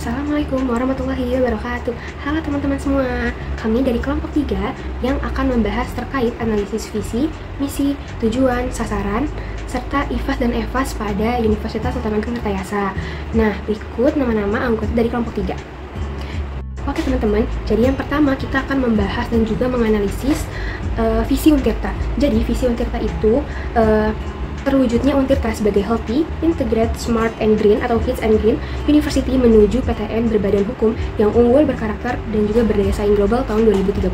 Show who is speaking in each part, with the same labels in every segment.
Speaker 1: Assalamualaikum warahmatullahi wabarakatuh. Halo teman-teman semua, kami dari kelompok 3 yang akan membahas terkait analisis visi, misi, tujuan, sasaran, serta IFAS dan EFAS pada Universitas Sultan Agung Tirtayasa. Nah, berikut nama-nama anggota dari kelompok 3. Oke teman-teman, jadi yang pertama kita akan membahas dan juga menganalisis visi Untirta. Jadi visi Untirta itu terwujudnya Untirta sebagai Healthy, Integrated, Smart and Green atau HITS and Green University menuju PTN berbadan hukum yang unggul, berkarakter, dan juga berdaya saing global tahun 2030.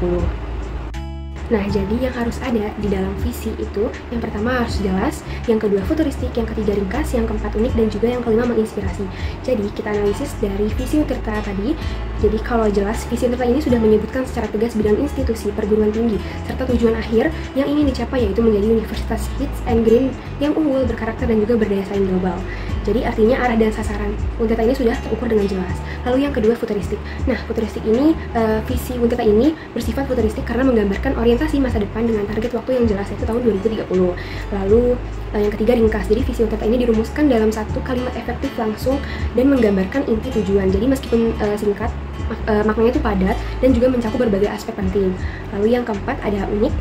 Speaker 1: Nah, jadi yang harus ada di dalam visi itu, yang pertama harus jelas, yang kedua futuristik, yang ketiga ringkas, yang keempat unik, dan juga yang kelima menginspirasi. Jadi, kita analisis dari visi Untirta tadi. Jadi, kalau jelas, visi Untirta ini sudah menyebutkan secara tegas bidang institusi, perguruan tinggi, serta tujuan akhir yang ingin dicapai yaitu menjadi Universitas HITS and Green yang unggul, berkarakter, dan juga berdaya saing global. Jadi, artinya arah dan sasaran Untirta ini sudah terukur dengan jelas. Lalu yang kedua futuristik. Nah, futuristik ini, visi Untirta ini bersifat futuristik karena menggambarkan orientasi masa depan dengan target waktu yang jelas yaitu tahun 2030. Lalu yang ketiga ringkas. Jadi visi Untirta ini dirumuskan dalam satu kalimat efektif langsung dan menggambarkan inti tujuan. Jadi meskipun singkat, maknanya itu padat dan juga mencakup berbagai aspek penting. Lalu yang keempat ada unik.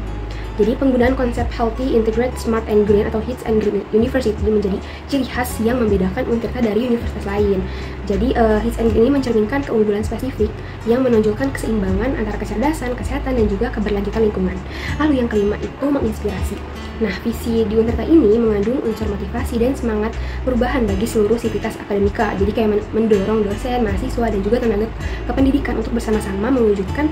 Speaker 1: Jadi penggunaan konsep Healthy, Integrated, Smart and Green atau HITS and Green University menjadi ciri khas yang membedakan Untirta dari universitas lain. Jadi HITS and Green ini mencerminkan keunggulan spesifik yang menonjolkan keseimbangan antara kecerdasan, kesehatan, dan juga keberlanjutan lingkungan. Lalu yang kelima itu menginspirasi. Nah, visi di Untirta ini mengandung unsur motivasi dan semangat perubahan bagi seluruh sivitas akademika. Jadi kayak mendorong dosen, mahasiswa, dan juga tenaga kependidikan untuk bersama-sama mewujudkan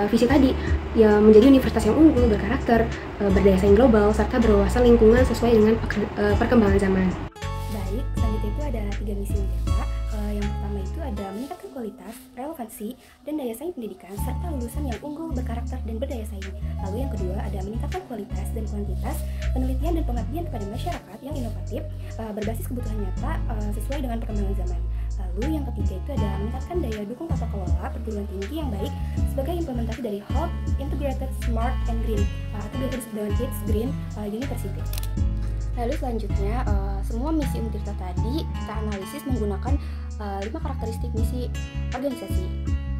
Speaker 1: visi tadi ya, menjadi universitas yang unggul, berkarakter, berdaya saing global, serta berwawasan lingkungan sesuai dengan perkembangan zaman. Baik, selanjutnya itu ada 3 misi Untirta. Yang pertama itu ada meningkatkan kualitas, relevansi, dan daya saing pendidikan, serta lulusan yang unggul, berkarakter, dan berdaya saing. Lalu yang kedua ada meningkatkan kualitas dan kuantitas penelitian dan pengabdian kepada masyarakat yang inovatif, berbasis kebutuhan nyata, sesuai dengan perkembangan zaman. Lalu yang ketiga itu ada meningkatkan daya dukung tata kelola perguruan tinggi yang baik sebagai implementasi dari Health, Integrated, Smart and Green atau biasa disebut dengan HITS Green University. Lalu selanjutnya, semua misi Untirta tadi kita analisis menggunakan 5 karakteristik misi organisasi.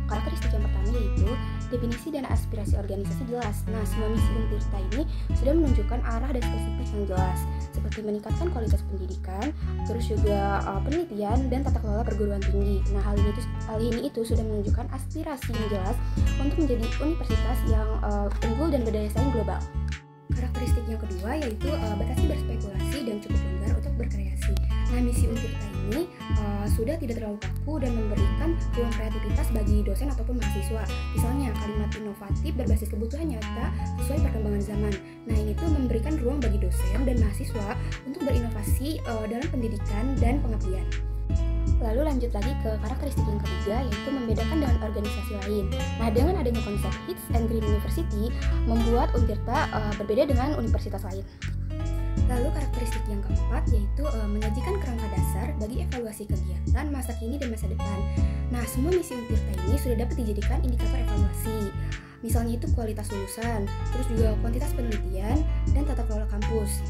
Speaker 1: Karakteristik yang pertama yaitu definisi dan aspirasi organisasi jelas. Nah, semua misi Untirta ini sudah menunjukkan arah dan spesifik yang jelas, seperti meningkatkan kualitas pendidikan, terus juga penelitian dan tata kelola perguruan tinggi. Nah, hal ini itu sudah menunjukkan aspirasi yang jelas untuk menjadi universitas yang unggul dan berdaya saing global. Karakteristik yang kedua yaitu batasi berspekulasi dan cukup longgar untuk berkreasi. Nah, misi Untirta ini sudah tidak terlalu kaku dan memberikan ruang kreativitas bagi dosen ataupun mahasiswa. Misalnya kalimat inovatif berbasis kebutuhan nyata sesuai perkembangan zaman. Nah, ini tuh memberikan ruang bagi dosen dan mahasiswa untuk berinovasi dalam pendidikan dan pengabdian. Lalu lanjut lagi ke karakteristik yang ketiga yaitu membedakan dengan organisasi lain. Nah, dengan adanya konsep HITS and Green University membuat Untirta berbeda dengan universitas lain. Lalu karakteristik yang keempat yaitu menyajikan kerangka dasar bagi evaluasi kegiatan masa kini dan masa depan. Nah, semua misi Untirta ini sudah dapat dijadikan indikator evaluasi. Misalnya itu kualitas lulusan, terus juga kuantitas penelitian, dan tata kelola kampus.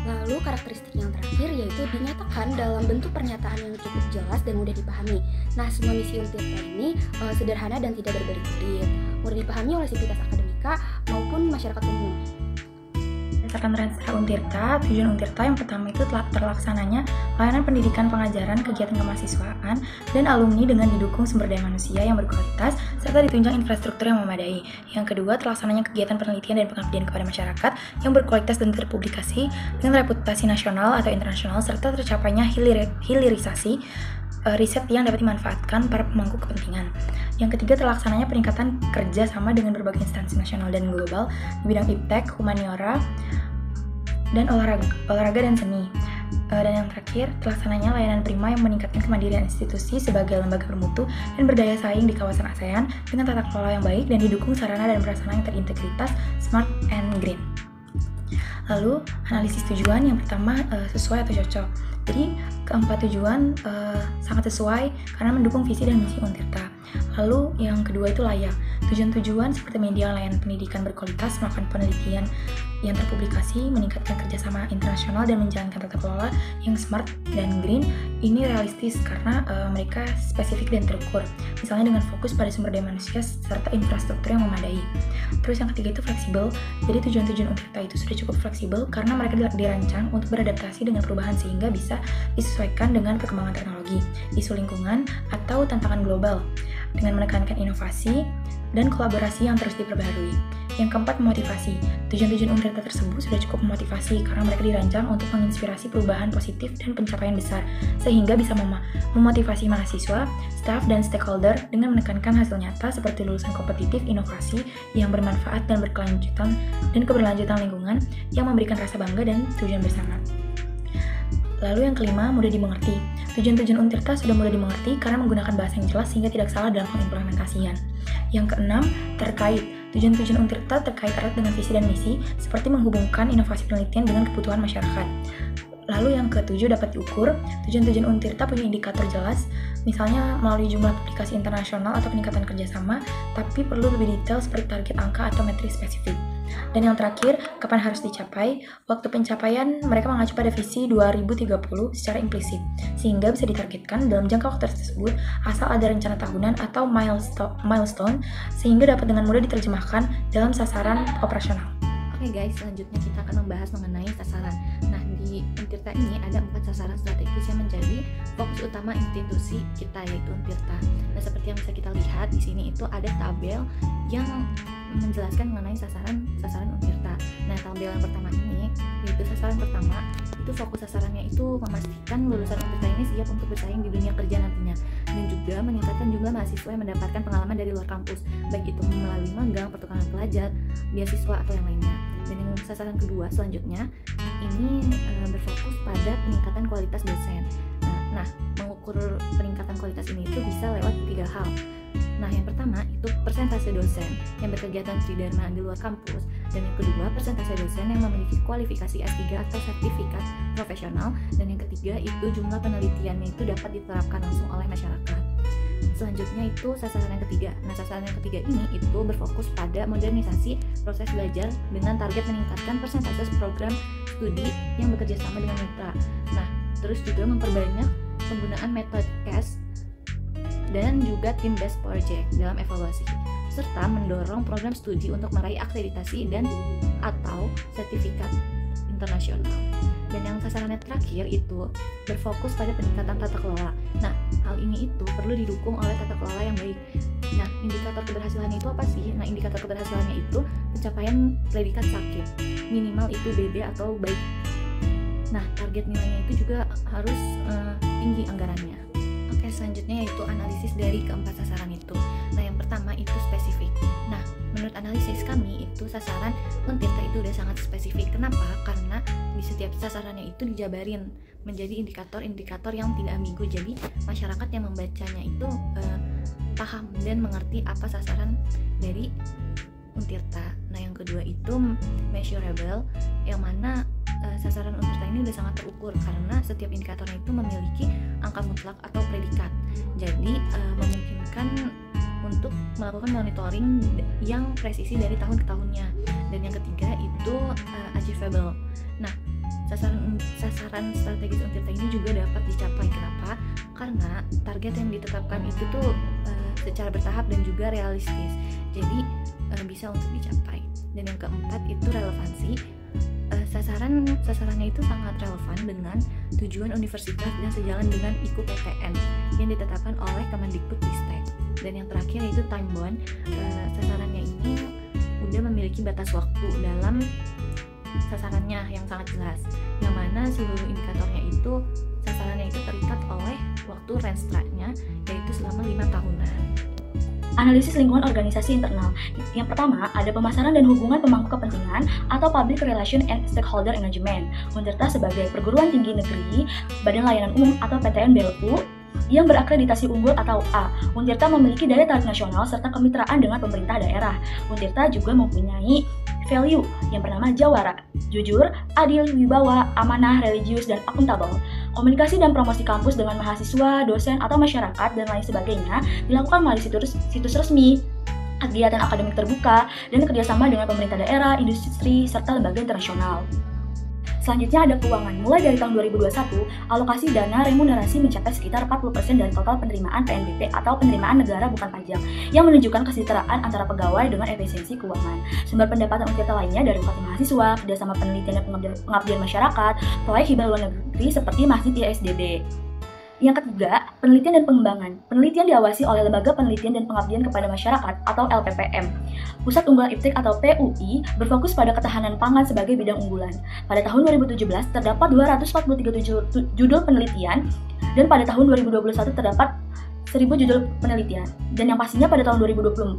Speaker 1: Lalu karakteristik yang terakhir yaitu dinyatakan dalam bentuk pernyataan yang cukup jelas dan mudah dipahami. Nah, semua misi Untirta ini sederhana dan tidak berbelit-belit, mudah dipahami oleh sivitas akademika maupun masyarakat umum.
Speaker 2: Berdasarkan rencana Untirta, tujuan Untirta yang pertama itu telah terlaksananya layanan pendidikan, pengajaran, kegiatan kemahasiswaan, dan alumni dengan didukung sumber daya manusia yang berkualitas, serta ditunjang infrastruktur yang memadai. Yang kedua, terlaksananya kegiatan penelitian dan pengabdian kepada masyarakat yang berkualitas dan terpublikasi dengan reputasi nasional atau internasional, serta tercapainya hilirisasi riset yang dapat dimanfaatkan para pemangku kepentingan. Yang ketiga, terlaksananya peningkatan kerja sama dengan berbagai instansi nasional dan global di bidang iptek, humaniora, dan olahraga dan seni. Dan yang terakhir, terlaksananya layanan prima yang meningkatkan kemandirian institusi sebagai lembaga bermutu dan berdaya saing di kawasan ASEAN dengan tata kelola yang baik dan didukung sarana dan prasarana yang terintegritas, smart and green. Lalu, analisis tujuan yang pertama sesuai atau cocok. Jadi, keempat tujuan sangat sesuai karena mendukung visi dan misi Untirta. Lalu, yang kedua itu layak. Tujuan-tujuan seperti media layanan pendidikan berkualitas, melakukan penelitian yang terpublikasi, meningkatkan kerjasama internasional, dan menjalankan tata kelola yang smart dan green. Ini realistis karena mereka spesifik dan terukur, misalnya dengan fokus pada sumber daya manusia serta infrastruktur yang memadai. Terus yang ketiga itu fleksibel. Jadi tujuan-tujuan Untirta itu sudah cukup fleksibel karena mereka dirancang untuk beradaptasi dengan perubahan sehingga bisa disesuaikan dengan perkembangan teknologi, isu lingkungan, atau tantangan global dengan menekankan inovasi dan kolaborasi yang terus diperbaharui. Yang keempat, motivasi. Tujuan-tujuan Untirta tersebut sudah cukup memotivasi karena mereka dirancang untuk menginspirasi perubahan positif dan pencapaian besar, sehingga bisa memotivasi mahasiswa, staf, dan stakeholder dengan menekankan hasil nyata seperti lulusan kompetitif, inovasi yang bermanfaat dan berkelanjutan, dan keberlanjutan lingkungan yang memberikan rasa bangga dan tujuan bersama. Lalu yang kelima, mudah dimengerti. Tujuan-tujuan Untirta sudah mudah dimengerti karena menggunakan bahasa yang jelas sehingga tidak salah dalam pengimplementasian. Yang keenam, terkait. Tujuan-tujuan Untirta terkait erat dengan visi dan misi, seperti menghubungkan inovasi penelitian dengan kebutuhan masyarakat. Lalu yang ketujuh, dapat diukur. Tujuan-tujuan Untirta punya indikator jelas, misalnya melalui jumlah publikasi internasional atau peningkatan kerjasama, tapi perlu lebih detail seperti target angka atau metrik spesifik. Dan yang terakhir, kapan harus dicapai? Waktu pencapaian mereka mengacu pada visi 2030 secara implisit, sehingga bisa ditargetkan dalam jangka waktu tersebut asal ada rencana tahunan atau milestone, sehingga dapat dengan mudah diterjemahkan dalam sasaran operasional.
Speaker 3: Oke guys, selanjutnya kita akan membahas mengenai sasaran. Nah, di Untirta ini ada 4 sasaran strategis yang menjadi fokus utama institusi kita, yaitu Untirta. Nah, seperti yang bisa kita lihat di sini itu ada tabel yang menjelaskan mengenai sasaran Untirta. Nah, tabel yang pertama ini, yaitu sasaran pertama, itu fokus sasarannya itu memastikan lulusan Untirta ini siap untuk bersaing di dunia kerja nantinya, dan juga meningkatkan jumlah mahasiswa yang mendapatkan pengalaman dari luar kampus, baik itu melalui magang, pertukaran pelajar, beasiswa, atau yang lainnya. Dan yang sasaran kedua selanjutnya ini berfokus pada peningkatan kualitas dosen. Nah, mengukur peningkatan kualitas ini itu bisa lewat 3 hal. Nah, yang pertama itu persentase dosen yang berkegiatan tridharma di luar kampus, dan yang kedua persentase dosen yang memiliki kualifikasi S3 atau sertifikat profesional, dan yang ketiga itu jumlah penelitiannya itu dapat diterapkan langsung oleh masyarakat. Selanjutnya itu sasaran yang ketiga. Nah, sasaran yang ketiga ini itu berfokus pada modernisasi proses belajar dengan target meningkatkan persentase program studi yang bekerja sama dengan mitra. Nah, terus juga memperbanyak penggunaan metode CAS dan juga team based project dalam evaluasi, serta mendorong program studi untuk meraih akreditasi dan atau sertifikat internasional. Dan yang sasarannya terakhir itu berfokus pada peningkatan tata kelola. Nah, hal ini itu perlu didukung oleh tata kelola yang baik. Nah, indikator keberhasilannya itu apa sih? Nah, indikator keberhasilannya itu pencapaian predikat sakit, minimal itu BB atau baik. Nah, target nilainya itu juga harus tinggi anggarannya. Oke, selanjutnya yaitu analisis dari keempat sasaran itu. Nah, yang pertama itu spesifik. Nah, menurut analisis kami itu sasaran Untirta itu udah sangat spesifik. Kenapa? Karena di setiap sasarannya itu dijabarin menjadi indikator-indikator yang tidak ambigu. Jadi masyarakat yang membacanya itu paham dan mengerti apa sasaran dari Untirta. Nah, yang kedua itu measurable, yang mana sasaran Untirta ini udah sangat terukur karena setiap indikatornya itu memiliki angka mutlak atau predikat. Jadi memungkinkan untuk melakukan monitoring yang presisi dari tahun ke tahunnya. Dan yang ketiga itu achievable. Nah, sasaran strategis Untirta ini juga dapat dicapai. Kenapa? Karena target yang ditetapkan itu tuh secara bertahap dan juga realistis. Jadi bisa untuk dicapai. Dan yang keempat itu relevansi. Sasarannya itu sangat relevan dengan tujuan universitas dan sejalan dengan IKU-PTN yang ditetapkan oleh Kemendikbudristek. Dan yang terakhir yaitu time bound. Sasarannya ini udah memiliki batas waktu dalam sasarannya yang sangat jelas, yang mana seluruh indikatornya itu sasarannya itu terikat oleh waktu renstra-nya, yaitu selama 5 tahunan.
Speaker 4: Analisis lingkungan organisasi internal. Yang pertama, ada pemasaran dan hubungan pemangku kepentingan atau Public Relation and Stakeholder Engagement. Untirta sebagai perguruan tinggi negeri, Badan Layanan Umum atau PTN BLU, yang berakreditasi unggul atau A. Untirta memiliki daya tarik nasional serta kemitraan dengan pemerintah daerah. Untirta juga mempunyai value yang bernama Jawara, jujur, adil, wibawa, amanah, religius, dan akuntabel. Komunikasi dan promosi kampus dengan mahasiswa, dosen, atau masyarakat, dan lain sebagainya dilakukan melalui situs resmi kegiatan akademik terbuka, dan kerjasama dengan pemerintah daerah, industri, serta lembaga internasional. Selanjutnya ada keuangan. Mulai dari tahun 2021, alokasi dana remunerasi mencapai sekitar 40% dari total penerimaan PNBP atau penerimaan negara bukan pajak, yang menunjukkan kesejahteraan antara pegawai dengan efisiensi keuangan. Sumber pendapatan Untirta lainnya dari UKT mahasiswa, kerjasama penelitian dan pengabdian masyarakat, proyek hibah luar negeri seperti Masjid ISDB. Yang ketiga, penelitian dan pengembangan. Penelitian diawasi oleh Lembaga Penelitian dan Pengabdian kepada Masyarakat atau LPPM. Pusat Unggulan Iptek atau PUI berfokus pada ketahanan pangan sebagai bidang unggulan. Pada tahun 2017 terdapat 243 judul penelitian dan pada tahun 2021 terdapat 1000 judul penelitian. Dan yang pastinya pada tahun 2024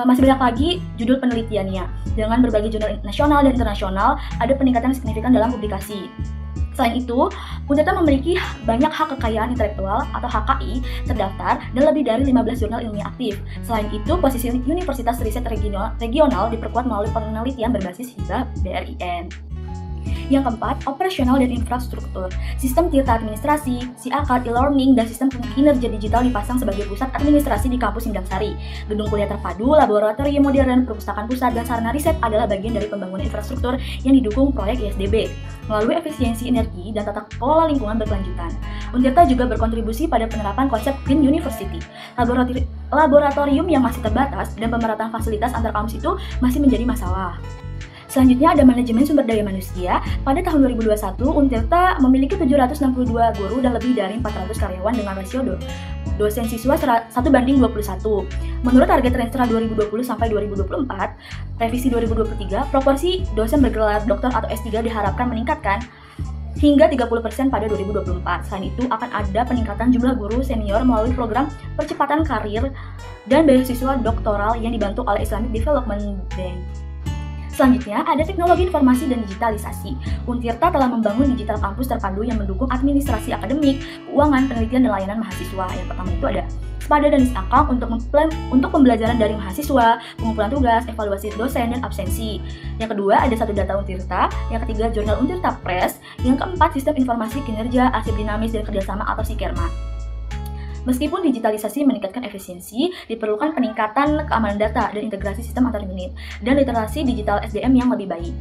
Speaker 4: masih banyak lagi judul penelitiannya. Dengan berbagai jurnal nasional dan internasional, ada peningkatan signifikan dalam publikasi. Selain itu, Untirta memiliki banyak hak kekayaan intelektual atau HKI terdaftar dan lebih dari 15 jurnal ilmiah aktif. Selain itu, posisi Universitas Riset Regional diperkuat melalui penelitian berbasis hibah BRIN. Yang keempat, operasional dan infrastruktur. Sistem Tirta administrasi, CAK, e-learning, dan sistem kinerja digital dipasang sebagai pusat administrasi di kampus Sindang-Sari. Gedung kuliah terpadu, laboratorium modern, perpustakaan pusat, dan sarana riset adalah bagian dari pembangunan infrastruktur yang didukung proyek ISDB. Melalui efisiensi energi dan tata kelola lingkungan berkelanjutan, Untirta juga berkontribusi pada penerapan konsep Green University. Laboratorium yang masih terbatas dan pemerataan fasilitas antar kampus itu masih menjadi masalah. Selanjutnya ada manajemen sumber daya manusia. Pada tahun 2021, Untirta memiliki 762 guru dan lebih dari 400 karyawan dengan rasio dosen siswa 1:21. Menurut target Renstra 2020 sampai 2024, revisi 2023, proporsi dosen bergelar doktor atau S3 diharapkan meningkatkan hingga 30% pada 2024. Selain itu, akan ada peningkatan jumlah guru senior melalui program percepatan karir dan beasiswa doktoral yang dibantu oleh Islamic Development Bank. Selanjutnya, ada teknologi informasi dan digitalisasi. Untirta telah membangun digital kampus terpadu yang mendukung administrasi akademik, keuangan, penelitian, dan layanan mahasiswa. Yang pertama itu ada Spada dan Isakang untuk pembelajaran dari mahasiswa, pengumpulan tugas, evaluasi dosen, dan absensi. Yang kedua, ada Satu Data Untirta. Yang ketiga, Jurnal Untirta Press. Yang keempat, Sistem Informasi Kinerja, Arsip Dinamis, dan Kerjasama atau SIKERMA. Meskipun digitalisasi meningkatkan efisiensi, diperlukan peningkatan keamanan data dan integrasi sistem antar unit, dan literasi digital SDM yang lebih baik.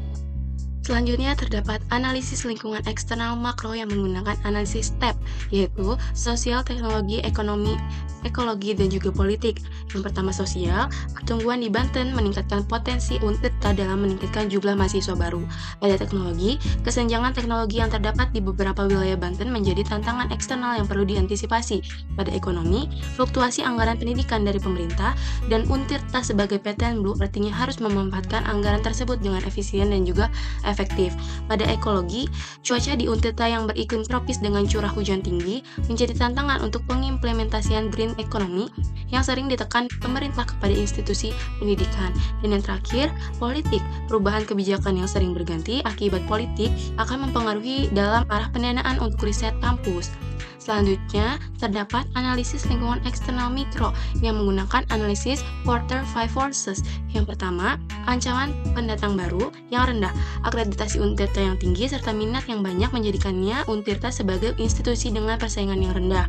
Speaker 1: Selanjutnya terdapat analisis lingkungan eksternal makro yang menggunakan analisis STEP, yaitu sosial, teknologi, ekonomi, ekologi, dan juga politik. Yang pertama sosial, pertumbuhan di Banten meningkatkan potensi Untirta dalam meningkatkan jumlah mahasiswa baru. Pada teknologi, kesenjangan teknologi yang terdapat di beberapa wilayah Banten menjadi tantangan eksternal yang perlu diantisipasi. Pada ekonomi, fluktuasi anggaran pendidikan dari pemerintah, dan Untirta sebagai PTN Blue artinya harus memanfaatkan anggaran tersebut dengan efisien dan juga efektif. Pada ekologi, cuaca di Untirta yang beriklim tropis dengan curah hujan tinggi menjadi tantangan untuk pengimplementasian green economy yang sering ditekan pemerintah kepada institusi pendidikan. Dan yang terakhir, politik. Perubahan kebijakan yang sering berganti akibat politik akan mempengaruhi dalam arah pendanaan untuk riset kampus. Selanjutnya, terdapat analisis lingkungan eksternal mikro yang menggunakan analisis Porter 5 Forces. Yang pertama, ancaman pendatang baru yang rendah, akreditasi Untirta yang tinggi, serta minat yang banyak menjadikannya Untirta sebagai institusi dengan persaingan yang rendah.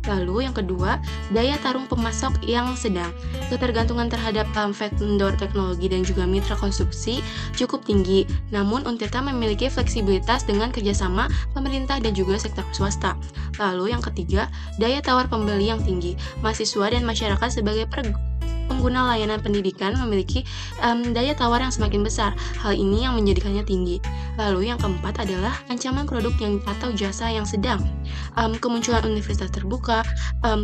Speaker 1: Lalu yang kedua, daya tarung pemasok yang sedang. Ketergantungan terhadap vendor teknologi dan juga mitra konstruksi cukup tinggi. Namun Untirta memiliki fleksibilitas dengan kerjasama pemerintah dan juga sektor swasta. Lalu yang ketiga, daya tawar pembeli yang tinggi. Mahasiswa dan masyarakat sebagai pengguna layanan pendidikan memiliki daya tawar yang semakin besar. Hal ini yang menjadikannya tinggi. Lalu yang keempat adalah ancaman produk atau jasa yang sedang. Kemunculan universitas terbuka,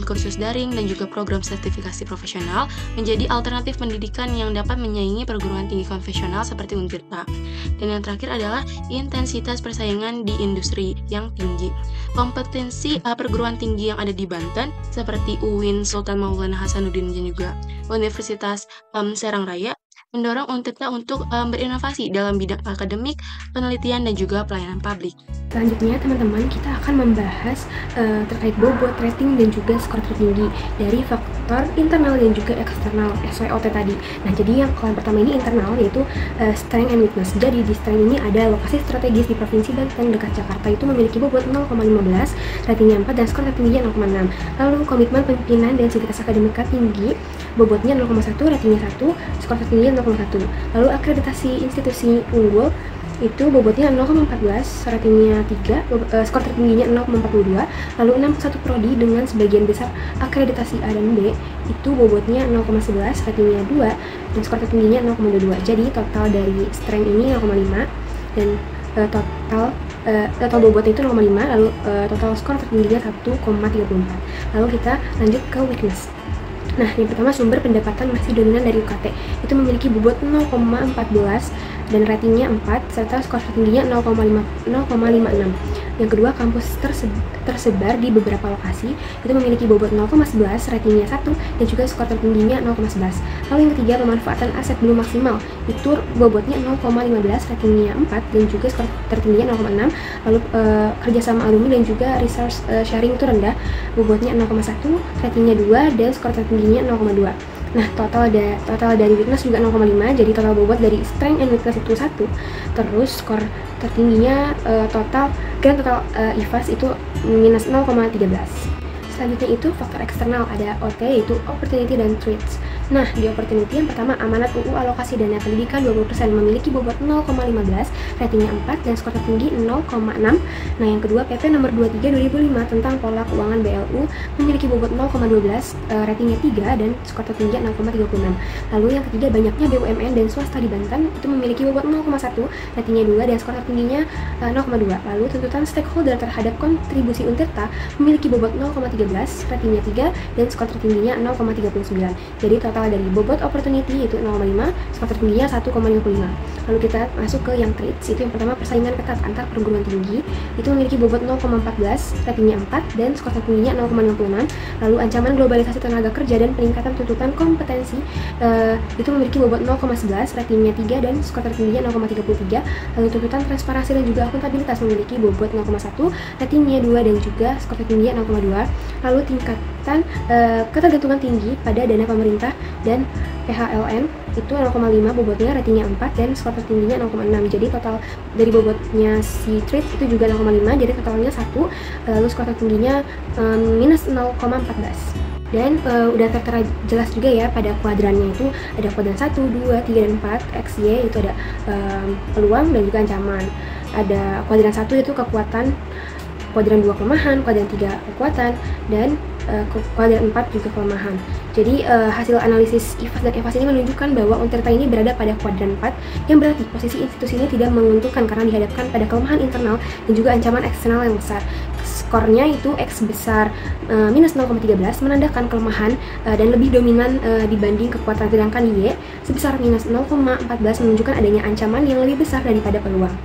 Speaker 1: kursus daring, dan juga program sertifikasi profesional menjadi alternatif pendidikan yang dapat menyaingi perguruan tinggi konvensional seperti Untirta. Dan yang terakhir adalah intensitas persaingan di industri yang tinggi. Kompetensi perguruan tinggi yang ada di Banten seperti UIN Sultan Maulana Hasanuddin dan juga Universitas Serang Raya mendorong Untirta untuk berinovasi dalam bidang akademik, penelitian, dan juga pelayanan publik.
Speaker 5: Selanjutnya teman-teman, kita akan membahas terkait bobot, rating, dan juga skor tertinggi dari
Speaker 1: faktor internal dan juga eksternal SWOT tadi. Nah, jadi yang kolom pertama ini internal, yaitu strength and weakness. Jadi di strength ini ada lokasi strategis di Provinsi Banten dekat Jakarta, itu memiliki bobot 0,15, ratingnya 4 dan skor tertingginya 0,6. Lalu komitmen pemimpinan dan sivitas akademika tinggi, bobotnya 0,1, ratingnya 1, skor tertingginya 0,1. Lalu akreditasi institusi unggul itu bobotnya 0,14, ratingnya 3, skor tertingginya 0,42. Lalu 61 prodi dengan sebagian besar akreditasi A dan B itu bobotnya 0,11, ratingnya 2 dan skor tertingginya 0,22. Jadi total dari strength ini 0,5 dan total bobotnya itu 0,5, lalu total skor tertingginya 1,34. Lalu kita lanjut ke weakness. Nah, yang pertama sumber pendapatan masih dominan dari UKT, itu memiliki bobot 0,14 dan ratingnya 4 serta skor tertingginya 0,56. Yang kedua, kampus tersebar di beberapa lokasi, itu memiliki bobot 0,11, ratingnya 1 dan juga skor tertingginya 0,11. Lalu yang ketiga, pemanfaatan aset belum maksimal, itu bobotnya 0,15, ratingnya 4 dan juga skor tertingginya 0,6. Lalu kerjasama alumni dan juga resource sharing itu rendah, bobotnya 0,1, ratingnya 2 dan skor tertingginya 0,2. Nah, total dari weakness juga 0,5, jadi total bobot dari strength and weakness itu 1. Terus skor tertingginya total IFAS itu minus 0,13. Selanjutnya itu faktor eksternal, ada OT yaitu opportunity dan threats. Nah, di opportunity yang pertama amanat UU alokasi dana pendidikan 20% memiliki bobot 0,15, ratingnya 4 dan skor tertinggi 0,6. Nah, yang kedua PP nomor 23 2005 tentang pola keuangan BLU memiliki bobot 0,12, ratingnya 3 dan skor tertinggi 0,36. Lalu yang ketiga, banyaknya BUMN dan swasta di Banten itu memiliki bobot 0,1, ratingnya 2 dan skor tertingginya 0,2. Lalu tuntutan stakeholder terhadap kontribusi Untirta memiliki bobot 0,13, ratingnya 3 dan skor tertingginya 0,39. Jadi total dari bobot opportunity itu 0,5, skor tertingginya 1,55. Lalu kita masuk ke yang traits, itu yang pertama persaingan ketat antar perguruan tinggi, itu memiliki bobot 0,14, ratingnya 4 dan skor tertingginya 0,56. Lalu ancaman globalisasi tenaga kerja dan peningkatan tuntutan kompetensi itu memiliki bobot 0,11, ratingnya 3 dan skor tertingginya 0,33. Lalu tuntutan transparansi dan juga akuntabilitas memiliki bobot 0,1, ratingnya 2 dan juga skor tertingginya 0,2. Lalu tingkatan ketergantungan tinggi pada dana pemerintah dan PHLN itu 0,5, bobotnya ratingnya 4 dan skor tertingginya 0,6. Jadi total dari bobotnya si trade itu juga 0,5, jadi totalnya 1. Lalu skor tertingginya minus 0,14. Dan udah tertera jelas juga ya pada kuadrannya, itu ada kuadran 1, 2, 3, dan 4 XY, itu ada peluang dan juga ancaman. Ada kuadran 1 itu kekuatan, kuadran 2 kelemahan, kuadran 3 kekuatan, dan kuadran 4 juga kelemahan. Jadi hasil analisis IFAS dan EVAS ini menunjukkan bahwa Untirta ini berada pada kuadran 4, yang berarti posisi institusi ini tidak menguntungkan karena dihadapkan pada kelemahan internal dan juga ancaman eksternal yang besar. Skornya itu X besar minus 0,13 menandakan kelemahan dan lebih dominan dibanding kekuatan, sedangkan Y sebesar minus 0,14 menunjukkan adanya ancaman yang lebih besar daripada peluang.